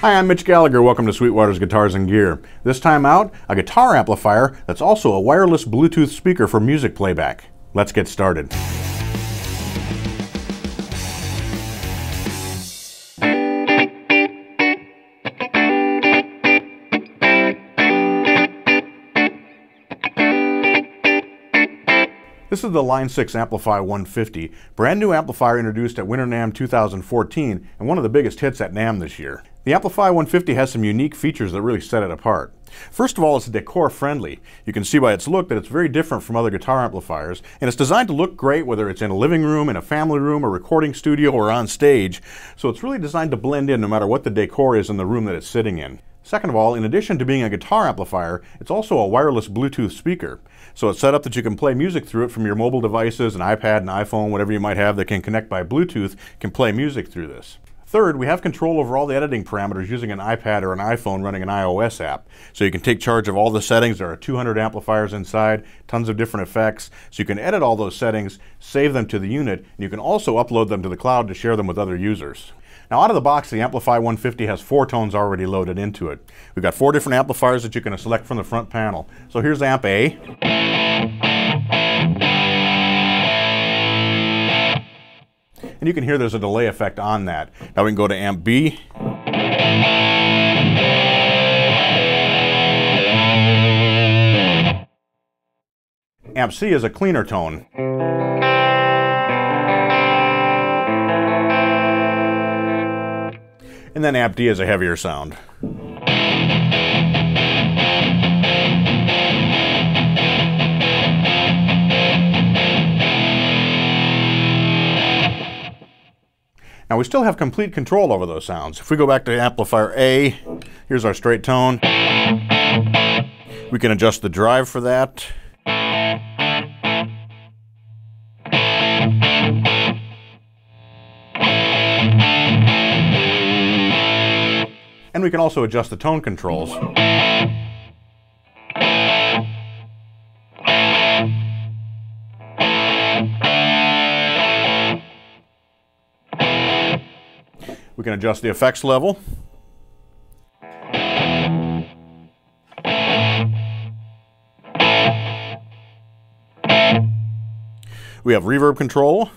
Hi, I'm Mitch Gallagher. Welcome to Sweetwater's Guitars and Gear. This time out, a guitar amplifier that's also a wireless Bluetooth speaker for music playback. Let's get started. This is the Line 6 AMPLIFi 150, brand new amplifier introduced at Winter NAMM 2014 and one of the biggest hits at NAMM this year. The AMPLIFi 150 has some unique features that really set it apart. First of all, it's decor friendly. You can see by its look that it's very different from other guitar amplifiers, and it's designed to look great whether it's in a living room, in a family room, a recording studio, or on stage. So it's really designed to blend in no matter what the decor is in the room that it's sitting in. Second of all, in addition to being a guitar amplifier, it's also a wireless Bluetooth speaker. So it's set up that you can play music through it from your mobile devices, an iPad, an iPhone, whatever you might have that can connect by Bluetooth, can play music through this. Third, we have control over all the editing parameters using an iPad or an iPhone running an iOS app. So you can take charge of all the settings. There are 200 amplifiers inside, tons of different effects. So you can edit all those settings, save them to the unit, and you can also upload them to the cloud to share them with other users. Now out of the box, the AMPLIFi 150 has 4 tones already loaded into it. We've got 4 different amplifiers that you can select from the front panel. So here's amp A. And you can hear there's a delay effect on that. Now we can go to amp B. Amp C is a cleaner tone. And then amp D is a heavier sound. Now we still have complete control over those sounds. If we go back to amplifier A, here's our straight tone. We can adjust the drive for that. And we can also adjust the tone controls. We can adjust the effects level. We have reverb control.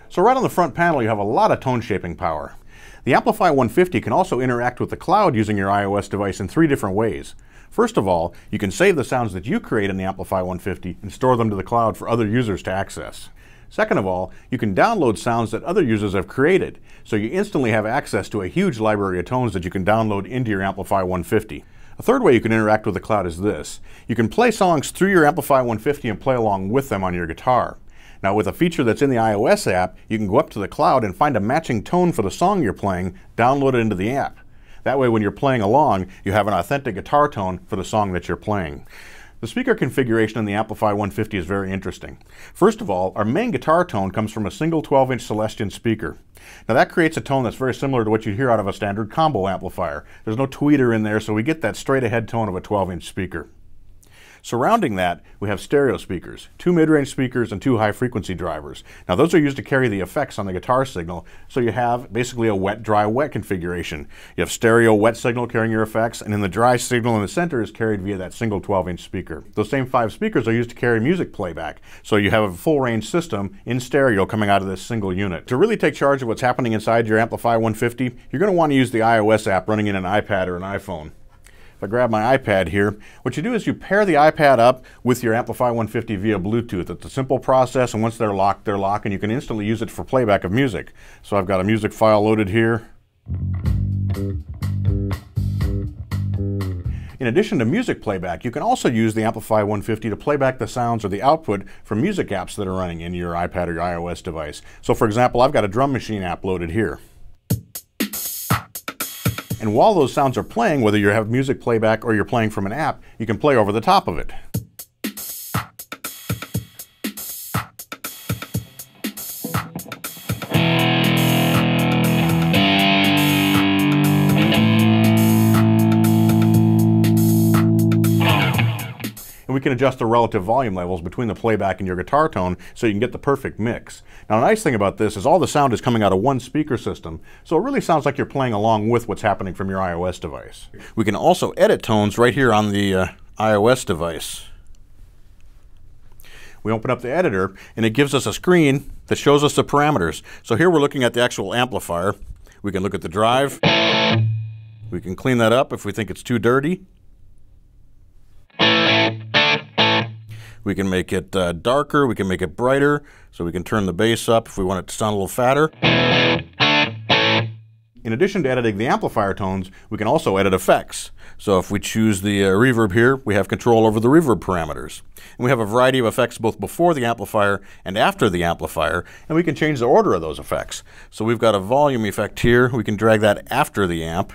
So right on the front panel you have a lot of tone shaping power. The AMPLIFi 150 can also interact with the cloud using your iOS device in 3 different ways. First of all, you can save the sounds that you create in the AMPLIFi 150 and store them to the cloud for other users to access. Second of all, you can download sounds that other users have created, so you instantly have access to a huge library of tones that you can download into your AMPLIFi 150. A third way you can interact with the cloud is this. You can play songs through your AMPLIFi 150 and play along with them on your guitar. Now with a feature that's in the iOS app, you can go up to the cloud and find a matching tone for the song you're playing, download it into the app. That way when you're playing along, you have an authentic guitar tone for the song that you're playing. The speaker configuration in the AMPLIFi 150 is very interesting. First of all, our main guitar tone comes from a single 12-inch Celestion speaker. Now that creates a tone that's very similar to what you'd hear out of a standard combo amplifier. There's no tweeter in there, so we get that straight ahead tone of a 12-inch speaker. Surrounding that, we have stereo speakers, 2 mid-range speakers and 2 high-frequency drivers. Now those are used to carry the effects on the guitar signal, so you have basically a wet, dry, wet configuration. You have stereo wet signal carrying your effects, and then the dry signal in the center is carried via that single 12-inch speaker. Those same 5 speakers are used to carry music playback, so you have a full-range system in stereo coming out of this single unit. To really take charge of what's happening inside your AMPLIFi 150, you're going to want to use the iOS app running in an iPad or an iPhone. If I grab my iPad here, what you do is you pair the iPad up with your AMPLIFi 150 via Bluetooth. It's a simple process, and once they're locked, and you can instantly use it for playback of music. So I've got a music file loaded here. In addition to music playback, you can also use the AMPLIFi 150 to play back the sounds or the output from music apps that are running in your iPad or your iOS device. So for example, I've got a drum machine app loaded here. And while those sounds are playing, whether you have music playback or you're playing from an app, you can play over the top of it. can adjust the relative volume levels between the playback and your guitar tone so you can get the perfect mix. Now, the nice thing about this is all the sound is coming out of one speaker system, so it really sounds like you're playing along with what's happening from your iOS device. We can also edit tones right here on the iOS device. We open up the editor, and it gives us a screen that shows us the parameters. So here we're looking at the actual amplifier. We can look at the drive. We can clean that up if we think it's too dirty. We can make it darker, we can make it brighter, so we can turn the bass up if we want it to sound a little fatter. In addition to editing the amplifier tones, we can also edit effects. So if we choose the reverb here, we have control over the reverb parameters. And we have a variety of effects both before the amplifier and after the amplifier, and we can change the order of those effects. So we've got a volume effect here, we can drag that after the amp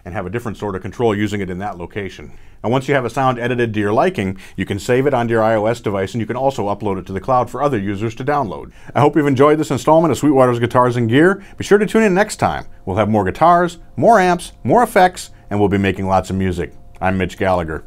and have a different sort of control using it in that location. And once you have a sound edited to your liking, you can save it onto your iOS device, and you can also upload it to the cloud for other users to download. I hope you've enjoyed this installment of Sweetwater's Guitars and Gear. Be sure to tune in next time. We'll have more guitars, more amps, more effects, and we'll be making lots of music. I'm Mitch Gallagher.